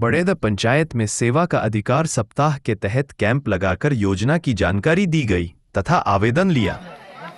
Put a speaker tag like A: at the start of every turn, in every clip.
A: बड़ेदा पंचायत में सेवा का अधिकार सप्ताह के तहत कैंप लगाकर योजना की जानकारी दी गई तथा आवेदन लिया।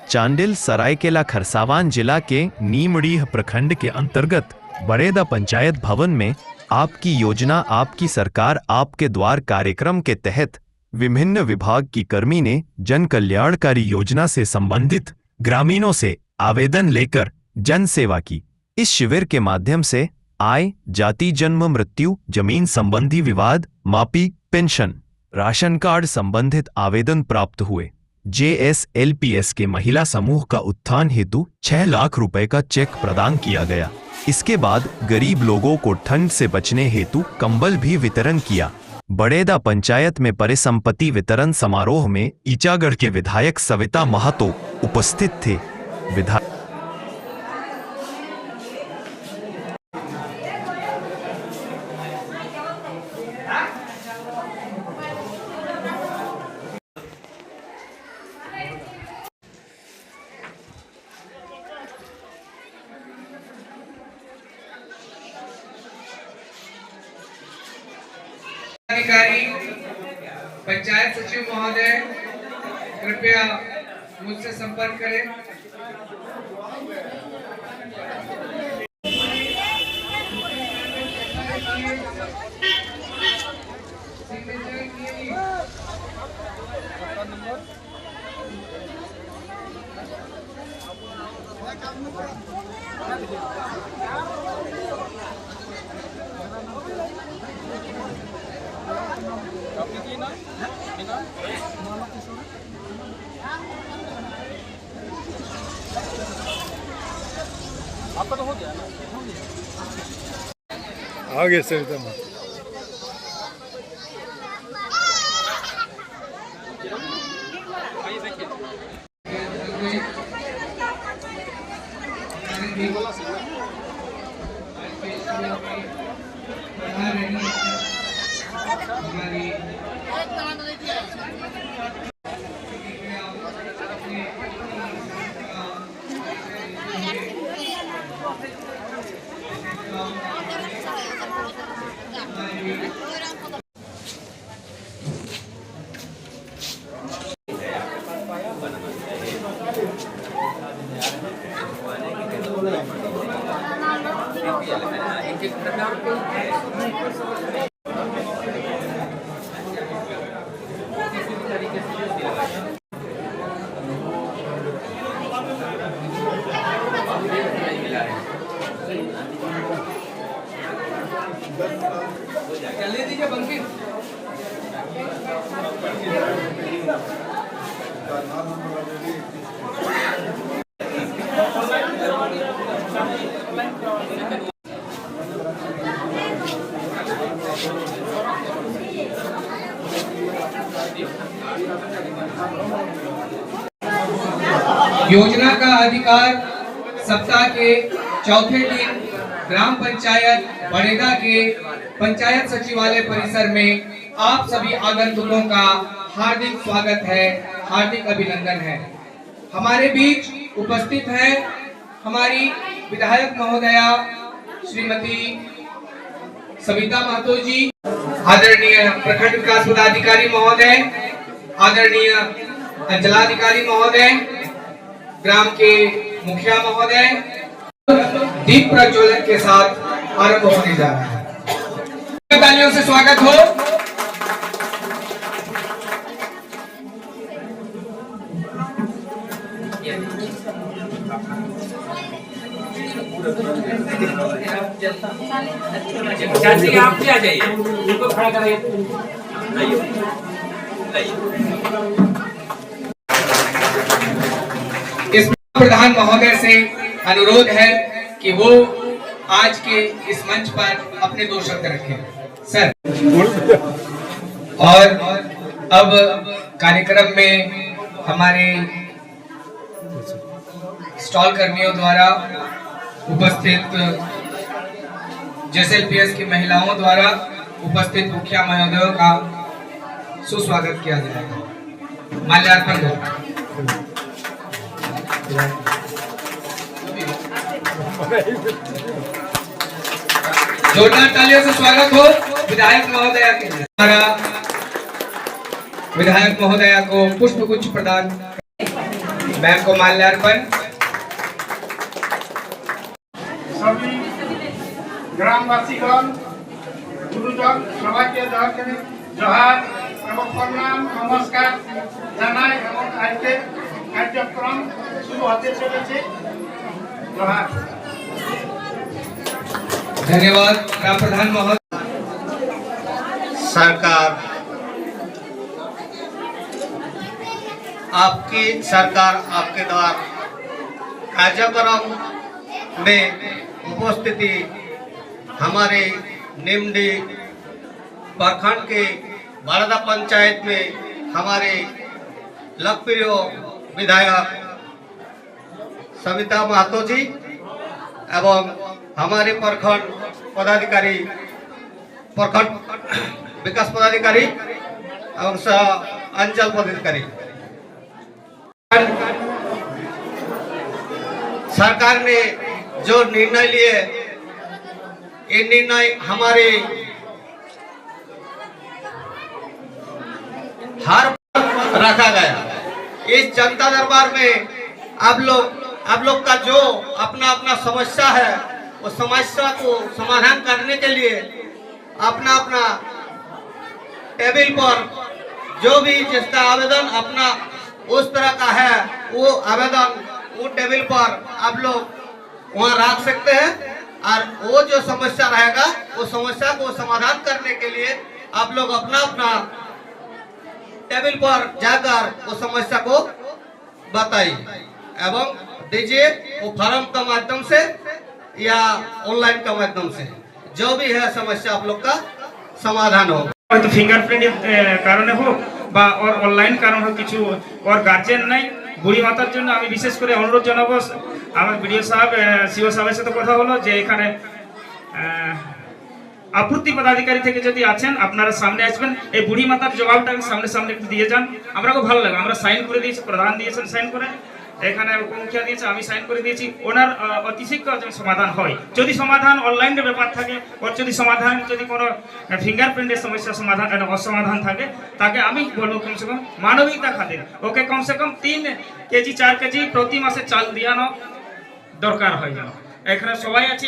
A: चांडिल सरायकेला खरसावान जिला के नीमडीह प्रखंड के अंतर्गत बड़ेदा पंचायत भवन में आपकी योजना आपकी सरकार आपके द्वार कार्यक्रम के तहत विभिन्न विभाग की कर्मी ने जन कल्याणकारी योजना से संबंधित ग्रामीणों से आवेदन लेकर जन सेवा की। इस शिविर के माध्यम से आय, जाति, जन्म, मृत्यु, जमीन संबंधी विवाद, मापी, पेंशन, राशन कार्ड संबंधित आवेदन प्राप्त हुए। JSLPS के महिला समूह का उत्थान हेतु 6 लाख रुपए का चेक प्रदान किया गया। इसके बाद गरीब लोगों को ठंड से बचने हेतु कंबल भी वितरण किया। बड़ेदा पंचायत में परिसंपत्ति वितरण समारोह में ईचागढ़ के विधायक सविता महतो उपस्थित थे। विधायक
B: अधिकारी पंचायत सचिव महोदय कृपया मुझसे संपर्क करें।
C: आपका तो हो गया ना, आगे सविता माँ
B: जल्दी दीजिए बंकी। योजना का अधिकार सप्ताह के चौथे दिन ग्राम पंचायत बड़ेदा के पंचायत सचिवालय परिसर में आप सभी आगंतुकों का हार्दिक स्वागत है, हार्दिक अभिनंदन है। हमारे बीच उपस्थित है हमारी विधायक महोदया श्रीमती सविता महतो जी, आदरणीय प्रखंड विकास पदाधिकारी महोदय, आदरणीय अंचलाधिकारी महोदय, ग्राम के मुखिया महोदय। दीप प्रज्वलन के साथ आरंभ होने जा रहा है। तालियों से स्वागत हो।
D: चाची आप भी आ जाइए, उनको खड़ा कराइए।
B: इस प्रधान महोदय से अनुरोध है कि वो आज के इस मंच पर अपने 2 शब्द रखें सर। और अब कार्यक्रम में हमारे स्टॉल कर्मियों द्वारा उपस्थित JSLPS की महिलाओं द्वारा उपस्थित मुखिया महोदयों का सुस्वागत किया जाएगा। माल्यार्पण करें। जोरदार तालियों से स्वागत हो विधायक महोदया के। हमारा विधायक महोदया को पुष्प गुच्छ प्रदान, मैम को माल्यार्पण।
C: सभी ग्रामवासीगण, गुरुजन সবাইকে জোহার এবং প্রণাম নমস্কার জানাই এবং আজকের কার্যক্রম শুরু হতে চলেছে। জোহার।
B: धन्यवाद ग्राम प्रधान महोदय।
E: सरकार, आपकी सरकार आपके द्वार कार्यक्रम में उपस्थिति हमारे निम्डी प्रखंड के बड़दा पंचायत में हमारे लोकप्रिय विधायक सविता महतो जी एवं हमारे प्रखंड पदाधिकारी, प्रखंड विकास पदाधिकारी एवं अंचल पदाधिकारी, सरकार ने जो निर्णय लिए, ये निर्णय हमारे हर रखा गया। इस जनता दरबार में आप लोग का जो अपना अपना समस्या है, वो समस्या को समाधान करने के लिए अपना अपना टेबल पर जो भी जिसका आवेदन अपना उस तरह का है, वो आवेदन वो टेबल पर आप लोग वहाँ रख सकते हैं और वो जो समस्या रहेगा वो समस्या को समाधान करने के लिए आप लोग अपना अपना टेबल पर जाकर वो समस्या को बताइए एवं दीजिए, वो फॉर्म का माध्यम से या ऑनलाइन का माध्यम से जो भी है समस्या आप लोग का समाधान हो।
F: হয়তো ফিঙ্গারপ্রিন্টের কারণে হোক বা ওর অনলাইন কারণ হোক, কিছু ওর গার্জেন নাই, বুড়ি মাতার জন্য আমি বিশেষ করে অনুরোধ জানাবো। আমার বিডিও সাহেব, সিও সাহেবের সাথে কথা হলো যে এখানে আপত্তি পদাধিকারী থেকে যদি আছেন আপনারা সামনে আসবেন, এই বুড়ি মাতার জবাবটা সামনে সামনে একটু দিয়ে যান। আমরা খুব ভালো লাগে, আমরা সাইন করে দিয়েছি, প্রধান দিয়েছেন সাইন করে, এখানে উপমুখিয়া দিয়েছে, আমি সাইন করে দিয়েছি। ওনার অতি শীঘ্র সমাধান হয়। যদি সমাধান অনলাইনের ব্যাপার থাকে, ওর যদি সমাধান যদি কোনো ফিঙ্গারপ্রিন্টের সমস্যা সমাধান অসমাধান থাকে, তাকে আমি বলবো কমসে কম মানবিকতা খাতির ওকে কমসে কম 3 কেজি 4 কেজি প্রতি মাসে চাল দিয়ানো দরকার হয় যেন। এখানে সবাই আছে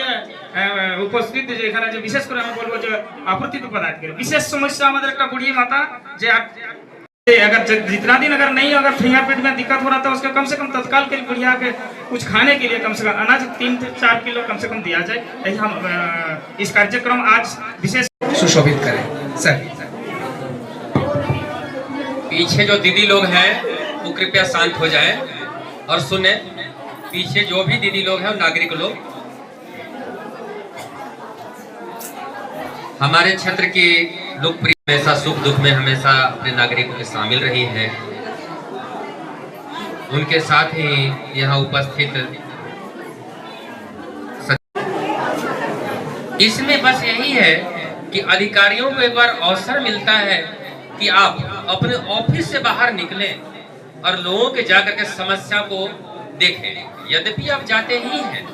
F: উপস্থিত, যে এখানে যে বিশেষ করে আমি বলবো যে আপত্তি পদাধিকারী বিশেষ সমস্যা আমাদের একটা বুড়ি মাতা, যে अगर जितना दिन अगर नहीं, अगर फिंगरप्रिंट में दिक्कत हो रहा था, उसको कम से कम तत्काल के लिए बुढ़िया के कुछ खाने के लिए कम से कम अनाज 3-4 किलो कम से कम दिया जाए। यही हम इस कार्यक्रम आज विशेष
B: सुशोभित करें। सर
D: पीछे जो दीदी लोग हैं वो कृपया शांत हो जाएं और सुने। पीछे जो भी दीदी लोग हैं, नागरिक लोग, हमारे क्षेत्र की लोकप्रिय हमेशा सुख दुख में हमेशा अपने नागरिकों के शामिल रही है। उनके साथ ही यहाँ उपस्थित इसमें बस यही है कि अधिकारियों को एक बार अवसर मिलता है कि आप अपने ऑफिस से बाहर निकलें और लोगों के जाकर के समस्या को देखें। यद्यपि आप जाते ही हैं,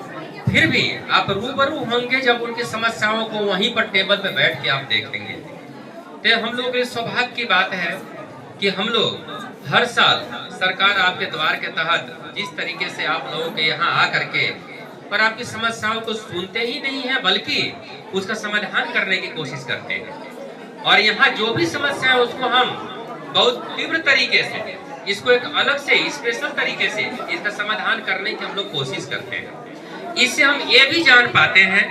D: फिर भी आप रूबरू होंगे जब उनकी समस्याओं को वहीं पर टेबल पे बैठ के आप देखेंगे। तो हम लोग के सौभाग्य की बात है कि हम लोग हर साल सरकार आपके द्वार के तहत जिस तरीके से आप लोगों के यहाँ आ करके पर आपकी समस्याओं को सुनते ही नहीं है, बल्कि उसका समाधान करने की कोशिश करते हैं। और यहाँ जो भी समस्या है उसको हम बहुत तीव्र तरीके से, इसको एक अलग से स्पेशल तरीके से इसका समाधान करने की हम लोग कोशिश करते हैं। इससे हम ये भी जान पाते हैं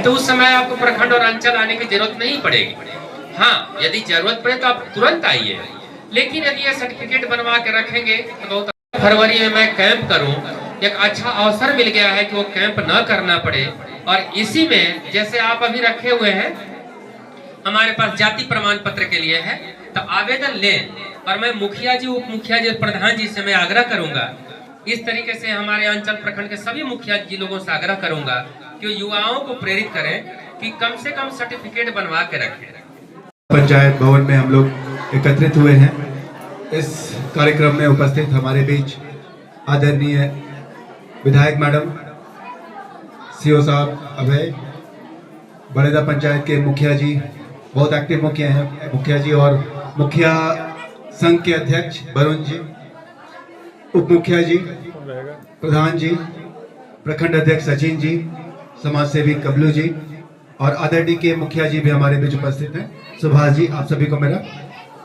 D: तो उस समय आपको प्रखंड और अंचल आने की जरूरत नहीं पड़ेगी। हाँ, यदि जरूरत पड़े तो आप तुरंत आइए, लेकिन यदि ये सर्टिफिकेट बनवा के रखेंगे तो बहुत फरवरी में मैं कैंप करूं, एक अच्छा अवसर मिल गया है कि वो कैंप न करना पड़े। और इसी में जैसे आप अभी रखे हुए हैं, हमारे पास जाति प्रमाण पत्र के लिए है, तो आवेदन लें। और मैं मुखिया जी, उप मुखिया जी, प्रधान जी से मैं आग्रह करूंगा, इस तरीके से हमारे अंचल प्रखंड के सभी मुखिया जी लोगों से आग्रह करूंगा कि युवाओं को प्रेरित करें कि कम से कम सर्टिफिकेट बनवा के रखें।
G: पंचायत भवन में हम लोग एकत्रित हुए हैं। इस कार्यक्रम में उपस्थित हमारे बीच आदरणीय विधायक मैडम, सीओ साहब अभय, बड़ेदा पंचायत के मुखिया जी, बहुत एक्टिव मुखिया जी, और मुखिया संघ के अध्यक्ष वरुण जी, उप मुखिया जी, प्रधान जी, प्रखंड अध्यक्ष सचिन जी, समाज सेवी कबलू जी, और आदरडी के मुखिया जी भी हमारे बीच उपस्थित हैं। सुभाष जी, आप सभी को मेरा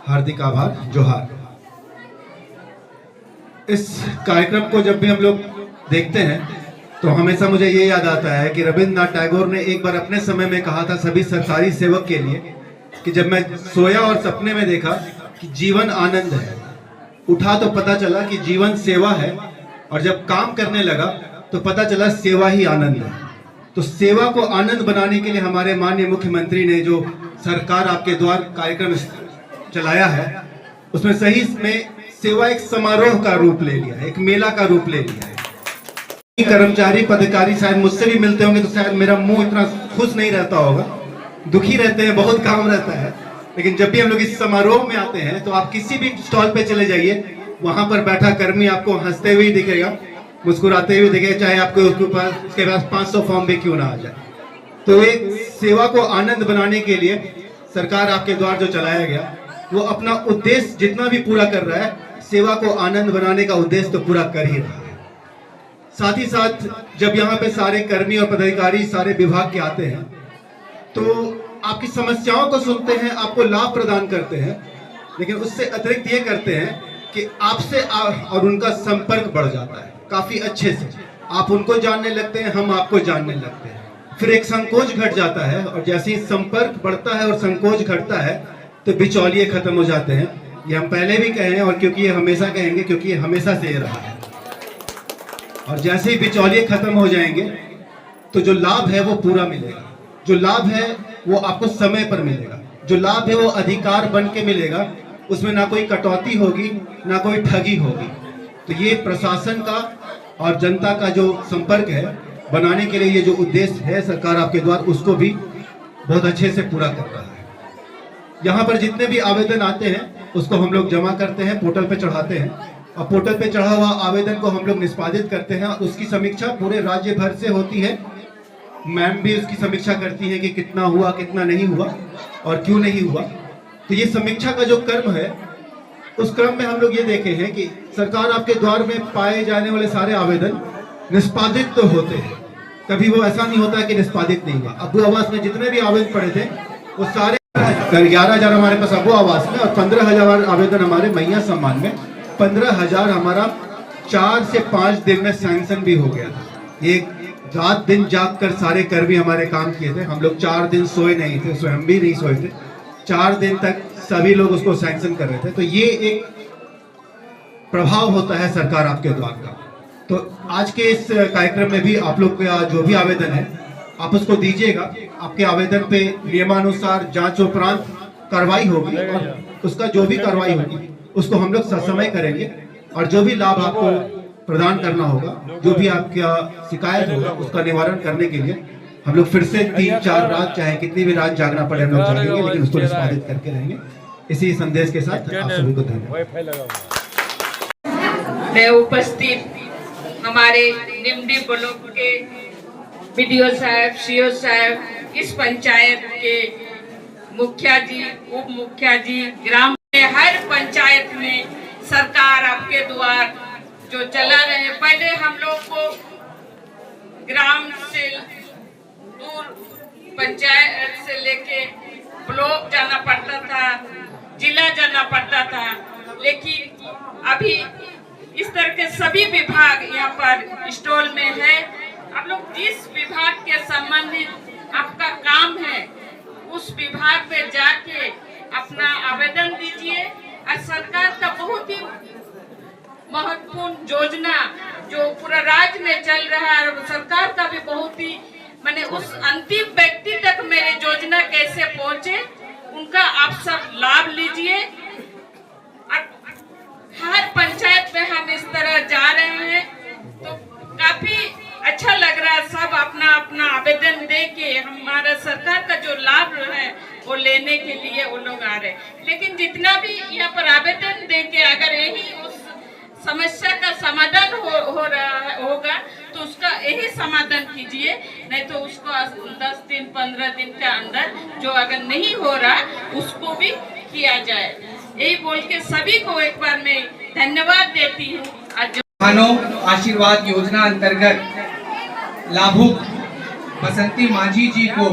G: हार्दिक आभार, जोहार। इस कार्यक्रम को जब भी हम लोग देखते हैं तो हमेशा मुझे ये याद आता है कि रविंद्रनाथ टैगोर ने एक बार अपने समय में कहा था सभी सरकारी सेवक के लिए कि जब मैं सोया और सपने में देखा कि जीवन आनंद है, उठा तो पता चला कि जीवन सेवा है, और जब काम करने लगा तो पता चला सेवा ही आनंद है। तो सेवा को आनंद बनाने के लिए हमारे माननीय मुख्यमंत्री ने जो सरकार आपके द्वार कार्यक्रम चलाया है, उसमें सही में सेवा एक समारोह का रूप ले लिया है, एक मेला का रूप ले लिया है। कर्मचारी पदाधिकारी शायद मुझसे भी मिलते होंगे तो शायद मेरा मुंह इतना खुश नहीं रहता होगा, दुखी रहते हैं, बहुत काम रहता है। लेकिन जब भी हम लोग इस समारोह में आते हैं तो आप किसी भी स्टॉल पे चले जाइए, वहां पर बैठा कर्मी आपको हंसते हुए दिखेगा, मुस्कुराते हुए दिखेगा, चाहे आपको उसके पास 500 फॉर्म भी क्यों ना आ जाए। तो एक सेवा को आनंद बनाने के लिए सरकार आपके द्वार जो चलाया गया, वो अपना उद्देश्य जितना भी पूरा कर रहा है, सेवा को आनंद बनाने का उद्देश्य तो पूरा कर ही रहा है। साथ ही साथ जब यहाँ पे सारे कर्मी और पदाधिकारी सारे विभाग के आते हैं तो आपकी समस्याओं को सुनते हैं, आपको लाभ प्रदान करते हैं, लेकिन उससे अतिरिक्त ये करते हैं कि आपसे और उनका संपर्क बढ़ जाता है काफी अच्छे से। आप उनको जानने लगते हैं, हम आपको जानने लगते हैं, फिर एक संकोच घट जाता है, और जैसे ही संपर्क बढ़ता है और संकोच घटता है तो बिचौलिए खत्म हो जाते हैं। ये हम पहले भी कहे हैं और क्योंकि ये हमेशा कहेंगे, क्योंकि ये हमेशा से ये रहा है। और जैसे ही बिचौलिए खत्म हो जाएंगे तो जो लाभ है वो पूरा मिलेगा, जो लाभ है वो आपको समय पर मिलेगा, जो लाभ है वो अधिकार बन के मिलेगा, उसमें ना कोई कटौती होगी ना कोई ठगी होगी। तो ये प्रशासन का और जनता का जो संपर्क है बनाने के लिए ये जो उद्देश्य है सरकार आपके द्वार, उसको भी बहुत अच्छे से पूरा कर रहा है। यहाँ पर जितने भी आवेदन आते हैं उसको हम लोग जमा करते हैं, पोर्टल पे चढ़ाते हैं, और पोर्टल पे चढ़ा हुआ आवेदन को हम लोग निष्पादित करते हैं, और उसकी समीक्षा पूरे राज्य भर से होती है। मैम भी उसकी समीक्षा करती है कि कितना हुआ, कितना नहीं हुआ और क्यों नहीं हुआ। तो ये समीक्षा का जो क्रम है, उस क्रम में हम लोग ये देखे हैं कि सरकार आपके द्वार में पाए जाने वाले सारे आवेदन निष्पादित तो होते हैं, कभी वो ऐसा नहीं होता है कि निष्पादित नहीं हुआ। अबू आवास में जितने भी आवेदन पड़े थे वो सारे 11,000 हमारे पास अबू आवास में, और 15,000 आवेदन हमारे मैया सम्मान में। 15,000 हमारा 4 से 5 दिन में सैंक्शन भी हो गया था। एक रात दिन जाग कर सारे कर्मी हमारे काम किए थे, हम लोग 4 दिन सोए नहीं थे, स्वयं भी नहीं सोए थे, 4 दिन तक सभी लोग उसको सैंक्शन कर रहे थे। तो ये एक प्रभाव होता है सरकार आपके द्वार का। तो आज के इस कार्यक्रम में भी आप लोग का जो भी आवेदन है आप उसको दीजिएगा। आपके आवेदन पे नियमानुसार जांच उपरांत कार्रवाई होगी, और उसका जो भी कार्रवाई होगी उसको हम लोग ससमय करेंगे, और जो भी लाभ आपको प्रदान करना होगा, जो भी आपका शिकायत होगा, उसका निवारण करने के लिए हम लोग फिर से 3-4 रात, चाहे कितनी भी रात जागना पड़े हम लोग जागेंगे, लेकिन उसको निष्पादित करके रहेंगे। इसी संदेश के साथ आप सभी को धन्यवाद।
H: मैं उपस्थित हमारे निम्डी ब्लॉक के बीडीओ साहब, सीओ साहब, इस पंचायत के मुखिया जी, उप मुखिया जी, ग्राम में हर पंचायत में सरकार आपके द्वार जो चला रहे। पहले हम लोग को ग्राम से दूर पंचायत से लेके ब्लॉक जाना पड़ता था, जिला जाना पड़ता था, लेकिन अभी इस तरह के सभी विभाग यहाँ पर स्टॉल में है। आप लोग जिस विभाग के संबंधित आपका काम है उस विभाग पे जाके अपना आवेदन दीजिए। और सरकार का बहुत ही महत्वपूर्ण योजना जो पूरा राज्य में चल रहा है, और सरकार का भी बहुत ही मैंने उस अंतिम व्यक्ति तक मेरे योजना कैसे पहुंचे उनका आप सब लाभ लीजिए। हर पंचायत में हम इस तरह जा रहे हैं तो काफी अच्छा लग रहा है। सब अपना अपना आवेदन दे के हमारा सरकार का जो लाभ है वो लेने के लिए वो लोग आ रहे हैं। लेकिन जितना भी यहाँ पर आवेदन दे के अगर यही उस समस्या का समाधान हो रहा होगा तो उसका यही समाधान कीजिए, नहीं तो उसको 10 दिन 15 दिन के अंदर जो अगर नहीं हो रहा उसको भी किया जाए। यही बोल के सभी को एक बार मैं धन्यवाद देती हूँ। आज
B: मानव आशीर्वाद योजना अंतर्गत लाभुक बसंती माझी जी को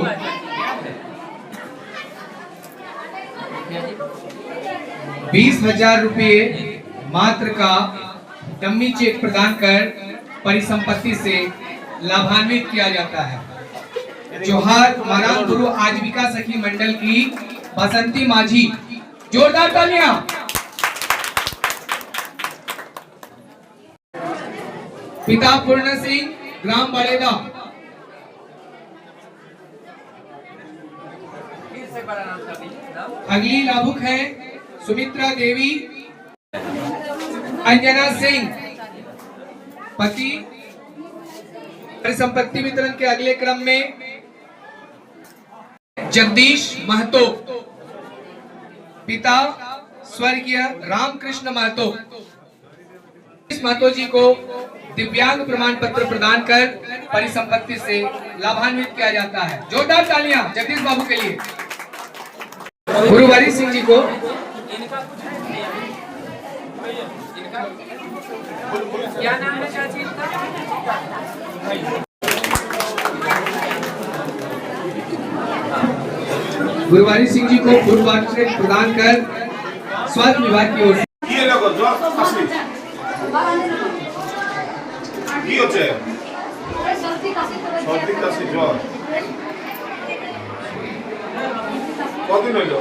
B: 20,000 रुपये मात्र का डम्मी चेक प्रदान कर परिसंपत्ति से लाभान्वित किया जाता है। जोहार माराम गुरु आजीविका सखी मंडल की बसंती माझी, जोरदार तालियां। पिता पूर्ण सिंह, ग्राम बड़ेदा। अगली लाभुक है सुमित्रा देवी, अंजना सिंह, पति। परिसंपत्ति वितरण के अगले क्रम में जगदीश महतो, पिता स्वर्गीय रामकृष्ण महतो। इस महतो जी को दिव्यांग प्रमाण पत्र प्रदान कर परिसंपत्ति से लाभान्वित किया जाता है। जोरदार तालियां जगदीश बाबू के लिए। गुरुवारी सिंह जी को
H: क्या नाम है चाची का?
B: गुरुवारी सिंह जी को पूर्व वार्षिक प्रदान कर स्वास्थ्य विभाग की ओर से
I: কি লাগো জ্বর কাশি কি হচ্ছে সর্দি কাশি জ্বর কতদিন হইল